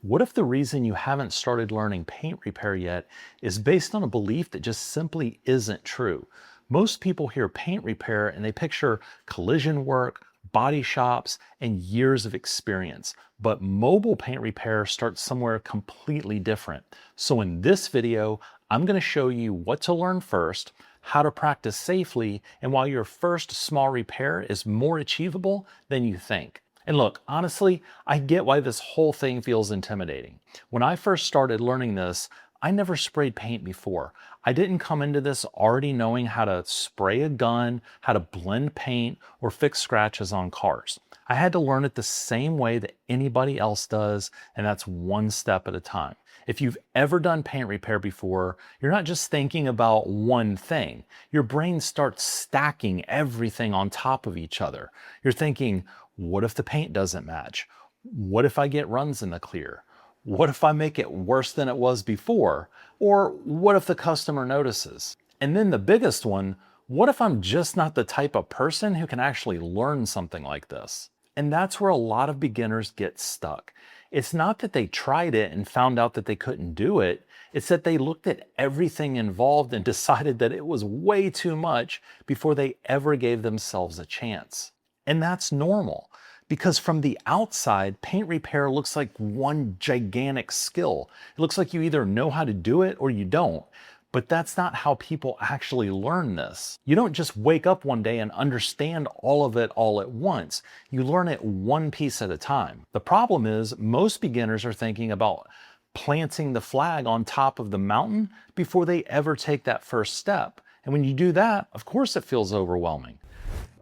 What if the reason you haven't started learning paint repair yet is based on a belief that just simply isn't true? Most people hear paint repair and they picture collision work, body shops, and years of experience. But mobile paint repair starts somewhere completely different. So in this video, I'm going to show you what to learn first, how to practice safely, and why your first small repair is more achievable than you think. And look, honestly, I get why this whole thing feels intimidating. When I first started learning this, I never sprayed paint before. I didn't come into this already knowing how to spray a gun, how to blend paint, or fix scratches on cars. I had to learn it the same way that anybody else does, and that's one step at a time. If you've ever done paint repair before, you're not just thinking about one thing. Your brain starts stacking everything on top of each other. You're thinking, what if the paint doesn't match? What if I get runs in the clear? What if I make it worse than it was before? Or what if the customer notices? And then the biggest one, what if I'm just not the type of person who can actually learn something like this? And that's where a lot of beginners get stuck. It's not that they tried it and found out that they couldn't do it. It's that they looked at everything involved and decided that it was way too much before they ever gave themselves a chance. And that's normal because from the outside, paint repair looks like one gigantic skill. It looks like you either know how to do it or you don't. But that's not how people actually learn this. You don't just wake up one day and understand all of it all at once. You learn it one piece at a time. The problem is most beginners are thinking about planting the flag on top of the mountain before they ever take that first step. And when you do that, of course it feels overwhelming.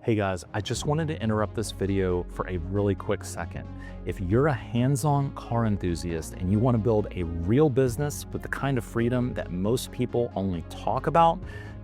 Hey guys, I just wanted to interrupt this video for a really quick second. If you're a hands-on car enthusiast and you want to build a real business with the kind of freedom that most people only talk about,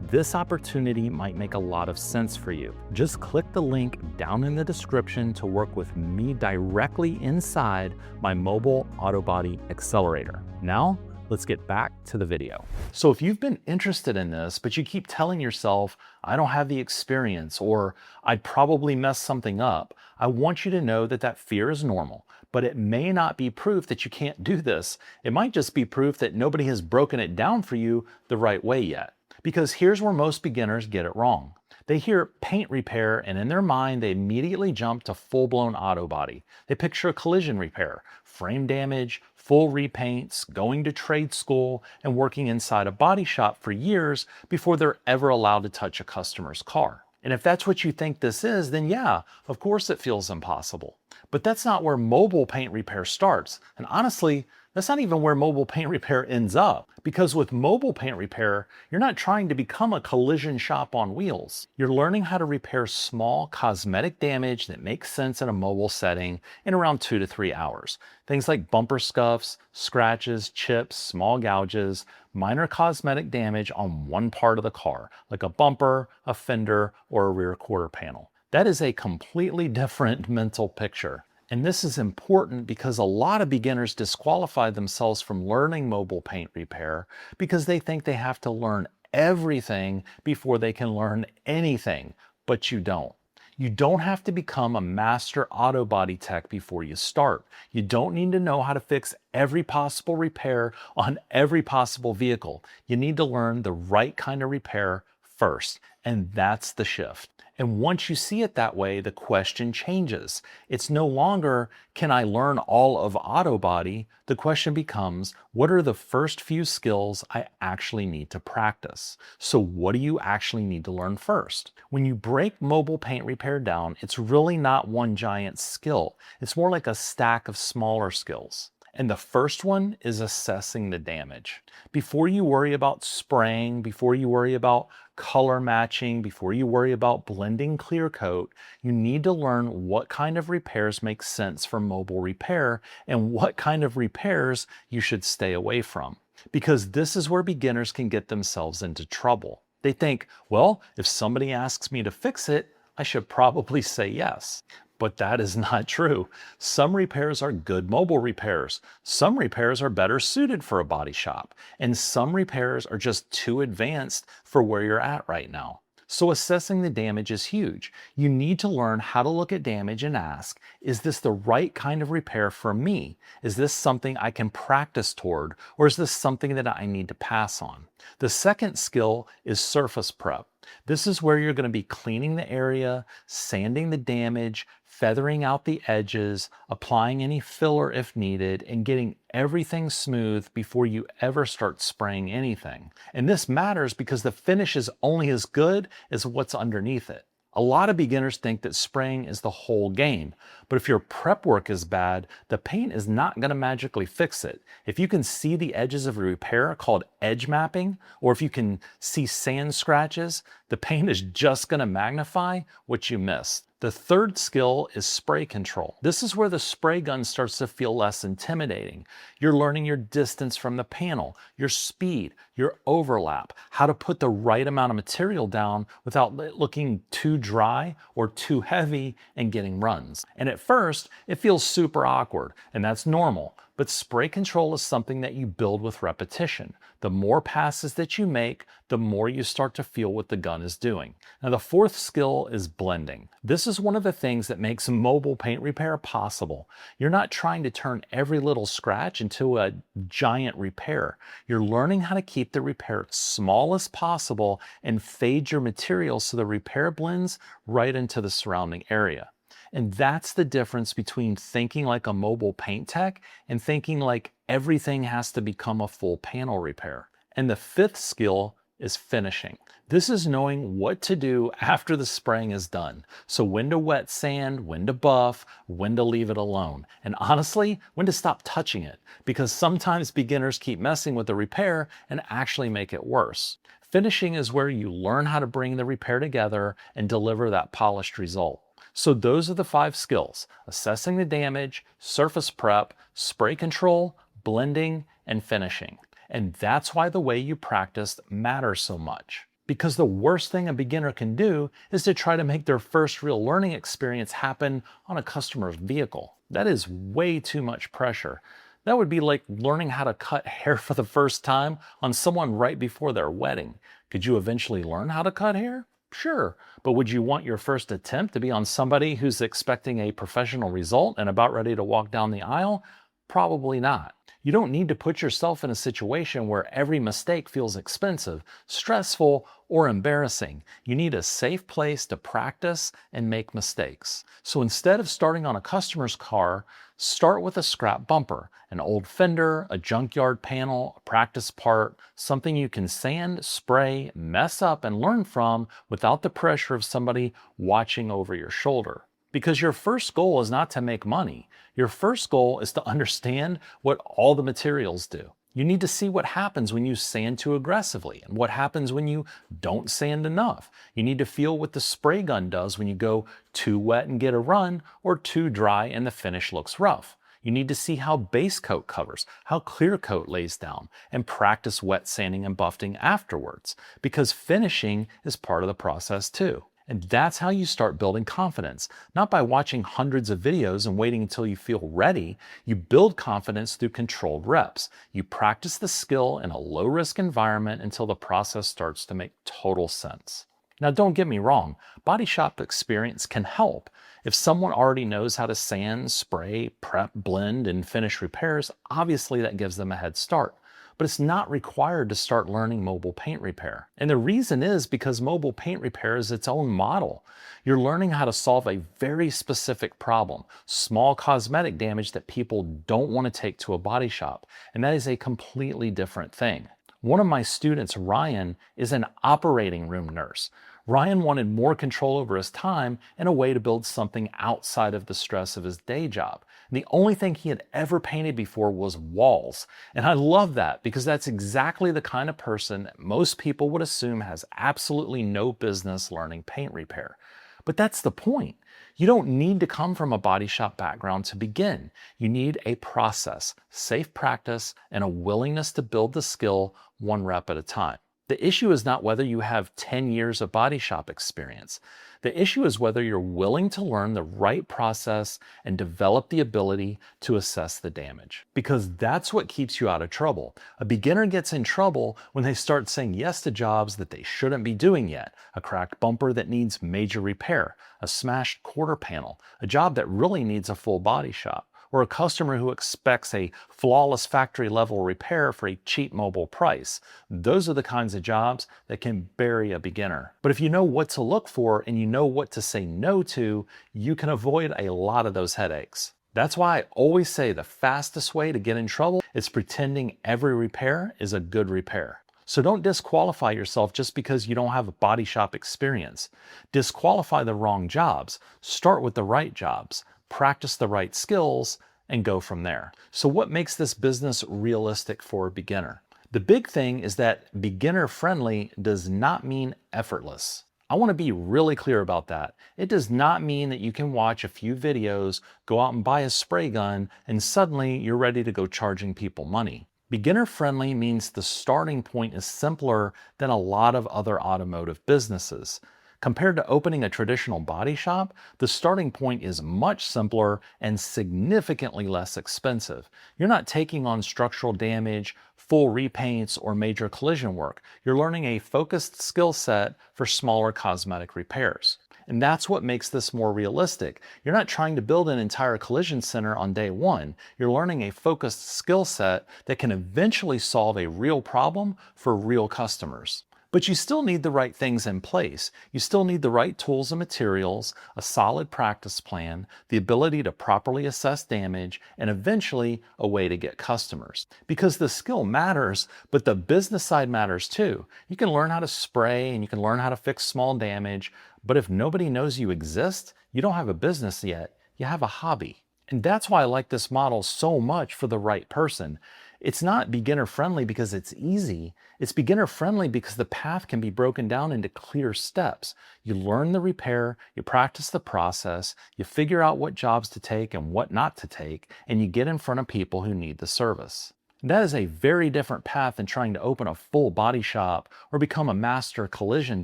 this opportunity might make a lot of sense for you. Just click the link down in the description to work with me directly inside my mobile auto body accelerator. Now, let's get back to the video. So if you've been interested in this, but you keep telling yourself, I don't have the experience, or I'd probably mess something up, I want you to know that that fear is normal, but it may not be proof that you can't do this. It might just be proof that nobody has broken it down for you the right way yet. Because here's where most beginners get it wrong. They hear paint repair and in their mind, they immediately jump to full-blown auto body. They picture a collision repair, frame damage, full repaints, going to trade school, and working inside a body shop for years before they're ever allowed to touch a customer's car. And if that's what you think this is, then yeah, of course it feels impossible. But that's not where mobile paint repair starts. And honestly, that's not even where mobile paint repair ends up. Because with mobile paint repair, you're not trying to become a collision shop on wheels. You're learning how to repair small cosmetic damage that makes sense in a mobile setting in around 2 to 3 hours. Things like bumper scuffs, scratches, chips, small gouges, minor cosmetic damage on one part of the car, like a bumper, a fender, or a rear quarter panel. That is a completely different mental picture. And this is important because a lot of beginners disqualify themselves from learning mobile paint repair because they think they have to learn everything before they can learn anything, but you don't. You don't have to become a master auto body tech before you start. You don't need to know how to fix every possible repair on every possible vehicle. You need to learn the right kind of repair first, and that's the shift. And once you see it that way, the question changes. It's no longer, can I learn all of auto body? The question becomes, what are the first few skills I actually need to practice? So what do you actually need to learn first? When you break mobile paint repair down, it's really not one giant skill. It's more like a stack of smaller skills. And the first one is assessing the damage. Before you worry about spraying, before you worry about color matching, before you worry about blending clear coat, you need to learn what kind of repairs make sense for mobile repair and what kind of repairs you should stay away from. Because this is where beginners can get themselves into trouble. They think, well, if somebody asks me to fix it, I should probably say yes. But that is not true. Some repairs are good mobile repairs. Some repairs are better suited for a body shop. And some repairs are just too advanced for where you're at right now. So assessing the damage is huge. You need to learn how to look at damage and ask, is this the right kind of repair for me? Is this something I can practice toward, or is this something that I need to pass on? The second skill is surface prep. This is where you're going to be cleaning the area, sanding the damage, feathering out the edges, applying any filler if needed, and getting everything smooth before you ever start spraying anything. And this matters because the finish is only as good as what's underneath it. A lot of beginners think that spraying is the whole game, but if your prep work is bad, the paint is not going to magically fix it. If you can see the edges of a repair called edge mapping, or if you can see sand scratches, the paint is just going to magnify what you missed. The third skill is spray control. This is where the spray gun starts to feel less intimidating. You're learning your distance from the panel, your speed, your overlap, how to put the right amount of material down without it looking too dry or too heavy and getting runs. And at first, it feels super awkward, and that's normal. But spray control is something that you build with repetition. The more passes that you make, the more you start to feel what the gun is doing. Now, the fourth skill is blending. This is one of the things that makes mobile paint repair possible. You're not trying to turn every little scratch into a giant repair. You're learning how to keep the repair small as possible and fade your material so the repair blends right into the surrounding area. And that's the difference between thinking like a mobile paint tech and thinking like everything has to become a full panel repair. And the fifth skill is finishing. This is knowing what to do after the spraying is done. So when to wet sand, when to buff, when to leave it alone. And honestly, when to stop touching it, because sometimes beginners keep messing with the repair and actually make it worse. Finishing is where you learn how to bring the repair together and deliver that polished result. So those are the 5 skills: assessing the damage, surface prep, spray control, blending, and finishing. And that's why the way you practice matters so much. Because the worst thing a beginner can do is to try to make their first real learning experience happen on a customer's vehicle. That is way too much pressure. That would be like learning how to cut hair for the first time on someone right before their wedding. Could you eventually learn how to cut hair? Sure, but would you want your first attempt to be on somebody who's expecting a professional result and about ready to walk down the aisle? Probably not. You don't need to put yourself in a situation where every mistake feels expensive, stressful, or embarrassing. You need a safe place to practice and make mistakes. So instead of starting on a customer's car, start with a scrap bumper, an old fender, a junkyard panel, a practice part, something you can sand, spray, mess up, and learn from without the pressure of somebody watching over your shoulder. Because your first goal is not to make money. Your first goal is to understand what all the materials do. You need to see what happens when you sand too aggressively and what happens when you don't sand enough. You need to feel what the spray gun does when you go too wet and get a run or too dry and the finish looks rough. You need to see how base coat covers, how clear coat lays down, and practice wet sanding and buffing afterwards, because finishing is part of the process too. And that's how you start building confidence, not by watching hundreds of videos and waiting until you feel ready. You build confidence through controlled reps. You practice the skill in a low-risk environment until the process starts to make total sense. Now, don't get me wrong, body shop experience can help. If someone already knows how to sand, spray, prep, blend, and finish repairs, obviously that gives them a head start. But it's not required to start learning mobile paint repair. And the reason is because mobile paint repair is its own model. You're learning how to solve a very specific problem, small cosmetic damage that people don't want to take to a body shop. And that is a completely different thing. One of my students, Ryan, is an operating room nurse. Ryan wanted more control over his time and a way to build something outside of the stress of his day job. And the only thing he had ever painted before was walls. And I love that because that's exactly the kind of person that most people would assume has absolutely no business learning paint repair. But that's the point. You don't need to come from a body shop background to begin. You need a process, safe practice, and a willingness to build the skill one rep at a time. The issue is not whether you have 10 years of body shop experience. The issue is whether you're willing to learn the right process and develop the ability to assess the damage. Because that's what keeps you out of trouble. A beginner gets in trouble when they start saying yes to jobs that they shouldn't be doing yet. A cracked bumper that needs major repair, a smashed quarter panel, a job that really needs a full body shop, or a customer who expects a flawless factory level repair for a cheap mobile price. Those are the kinds of jobs that can bury a beginner. But if you know what to look for and you know what to say no to, you can avoid a lot of those headaches. That's why I always say the fastest way to get in trouble is pretending every repair is a good repair. So don't disqualify yourself just because you don't have a body shop experience. Disqualify the wrong jobs. Start with the right jobs. Practice the right skills, and go from there. So what makes this business realistic for a beginner? The big thing is that beginner friendly does not mean effortless. I want to be really clear about that. It does not mean that you can watch a few videos, go out and buy a spray gun, and suddenly you're ready to go charging people money. Beginner friendly means the starting point is simpler than a lot of other automotive businesses. Compared to opening a traditional body shop, the starting point is much simpler and significantly less expensive. You're not taking on structural damage, full repaints, or major collision work. You're learning a focused skill set for smaller cosmetic repairs. And that's what makes this more realistic. You're not trying to build an entire collision center on day one. You're learning a focused skill set that can eventually solve a real problem for real customers. But you still need the right things in place. You still need the right tools and materials, a solid practice plan, the ability to properly assess damage, and eventually a way to get customers. Because the skill matters, but the business side matters too. You can learn how to spray and you can learn how to fix small damage, but if nobody knows you exist, you don't have a business yet, you have a hobby. And that's why I like this model so much for the right person. It's not beginner friendly because it's easy. It's beginner friendly because the path can be broken down into clear steps. You learn the repair, you practice the process, you figure out what jobs to take and what not to take, and you get in front of people who need the service. That is a very different path than trying to open a full body shop or become a master collision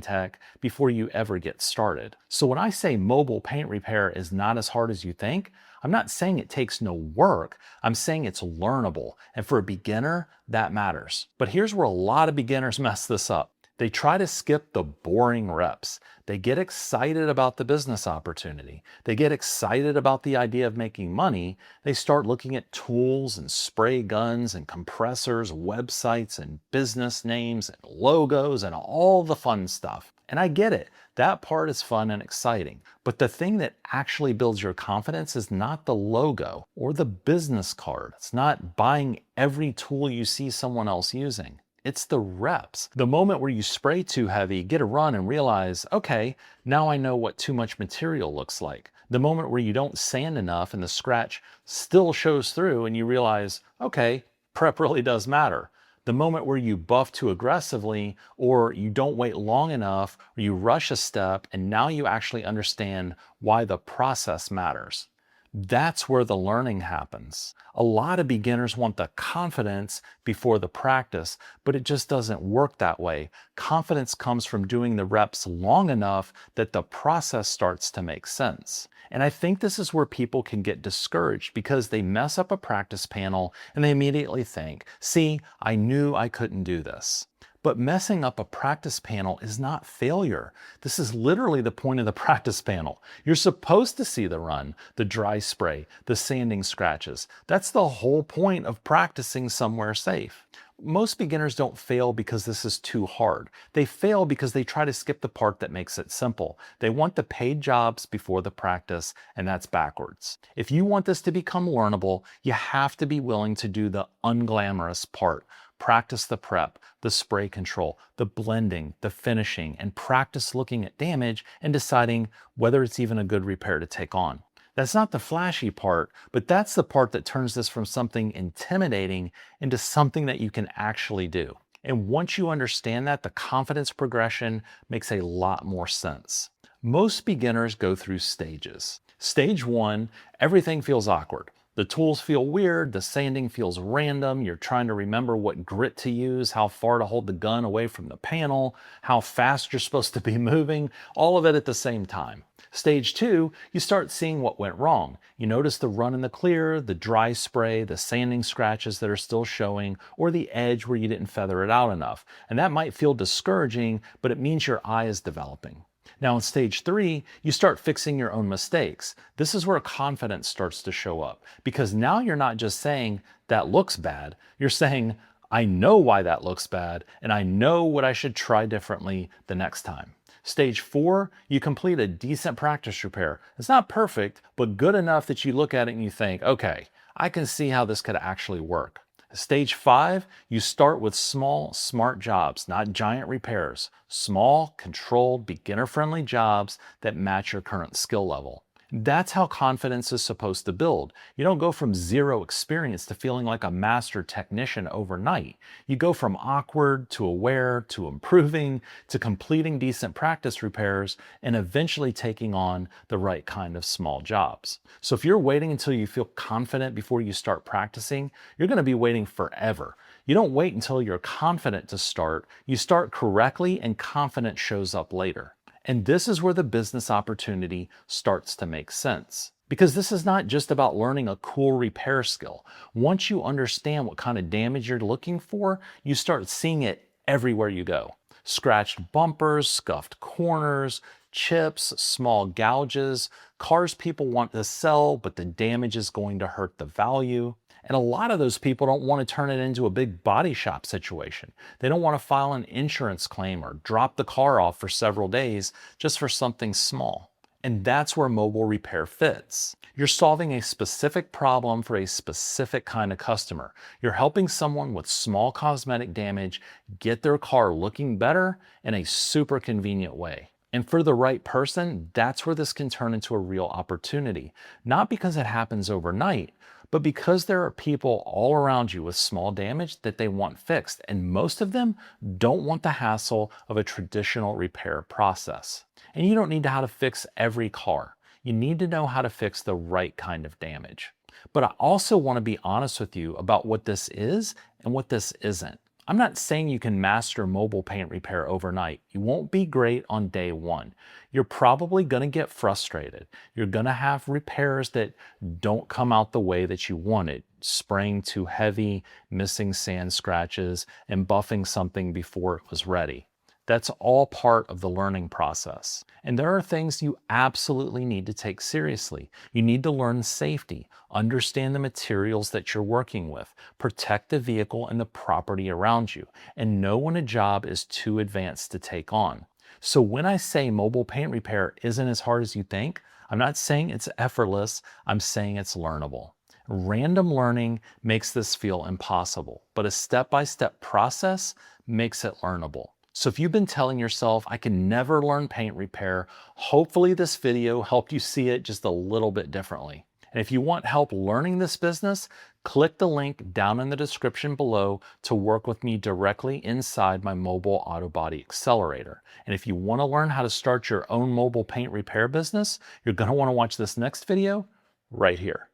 tech before you ever get started. So when I say mobile paint repair is not as hard as you think, I'm not saying it takes no work. I'm saying it's learnable. And for a beginner, that matters. But here's where a lot of beginners mess this up. They try to skip the boring reps. They get excited about the business opportunity. They get excited about the idea of making money. They start looking at tools and spray guns and compressors, websites and business names and logos and all the fun stuff. And I get it. That part is fun and exciting. But the thing that actually builds your confidence is not the logo or the business card. It's not buying every tool you see someone else using. It's the reps. The moment where you spray too heavy, get a run and realize, okay, now I know what too much material looks like. The moment where you don't sand enough and the scratch still shows through and you realize, okay, prep really does matter. The moment where you buff too aggressively or you don't wait long enough or you rush a step and now you actually understand why the process matters. That's where the learning happens. A lot of beginners want the confidence before the practice, but it just doesn't work that way. Confidence comes from doing the reps long enough that the process starts to make sense. And I think this is where people can get discouraged because they mess up a practice panel and they immediately think, see, I knew I couldn't do this. But messing up a practice panel is not failure. This is literally the point of the practice panel. You're supposed to see the run, the dry spray, the sanding scratches. That's the whole point of practicing somewhere safe. Most beginners don't fail because this is too hard. They fail because they try to skip the part that makes it simple. They want the paid jobs before the practice, and that's backwards. If you want this to become learnable, you have to be willing to do the unglamorous part. Practice the prep, the spray control, the blending, the finishing, and practice looking at damage and deciding whether it's even a good repair to take on. That's not the flashy part, but that's the part that turns this from something intimidating into something that you can actually do. And once you understand that, the confidence progression makes a lot more sense. Most beginners go through stages. Stage 1, everything feels awkward. The tools feel weird, the sanding feels random, you're trying to remember what grit to use, how far to hold the gun away from the panel, how fast you're supposed to be moving, all of it at the same time. Stage 2, you start seeing what went wrong. You notice the run in the clear, the dry spray, the sanding scratches that are still showing, or the edge where you didn't feather it out enough. And that might feel discouraging, but it means your eye is developing. Now in stage 3, you start fixing your own mistakes. This is where confidence starts to show up, because now you're not just saying, that looks bad. You're saying, I know why that looks bad, and I know what I should try differently the next time. Stage 4, you complete a decent practice repair. It's not perfect, but good enough that you look at it and you think, okay, I can see how this could actually work. Stage 5, you start with small, smart jobs, not giant repairs. Small, controlled, beginner-friendly jobs that match your current skill level. That's how confidence is supposed to build. You don't go from zero experience to feeling like a master technician overnight. You go from awkward to aware to improving to completing decent practice repairs and eventually taking on the right kind of small jobs. So if you're waiting until you feel confident before you start practicing, you're going to be waiting forever. You don't wait until you're confident to start. You start correctly and confidence shows up later. And this is where the business opportunity starts to make sense. Because this is not just about learning a cool repair skill. Once you understand what kind of damage you're looking for, you start seeing it everywhere you go. Scratched bumpers, scuffed corners, chips, small gouges, cars people want to sell, but the damage is going to hurt the value. And a lot of those people don't want to turn it into a big body shop situation. They don't want to file an insurance claim or drop the car off for several days just for something small. And that's where mobile repair fits. You're solving a specific problem for a specific kind of customer. You're helping someone with small cosmetic damage get their car looking better in a super convenient way. And for the right person, that's where this can turn into a real opportunity. Not because it happens overnight, but because there are people all around you with small damage that they want fixed, and most of them don't want the hassle of a traditional repair process. And you don't need to know how to fix every car. You need to know how to fix the right kind of damage. But I also want to be honest with you about what this is and what this isn't. I'm not saying you can master mobile paint repair overnight. You won't be great on day one. You're probably going to get frustrated. You're going to have repairs that don't come out the way that you wanted. Spraying too heavy, missing sand scratches, and buffing something before it was ready. That's all part of the learning process. And there are things you absolutely need to take seriously. You need to learn safety, understand the materials that you're working with, protect the vehicle and the property around you, and know when a job is too advanced to take on. So when I say mobile paint repair isn't as hard as you think, I'm not saying it's effortless, I'm saying it's learnable. Random learning makes this feel impossible, but a step-by-step process makes it learnable. So if you've been telling yourself, I can never learn paint repair, hopefully this video helped you see it just a little bit differently. And if you want help learning this business, click the link down in the description below to work with me directly inside my mobile auto body accelerator. And if you want to learn how to start your own mobile paint repair business, you're going to want to watch this next video right here.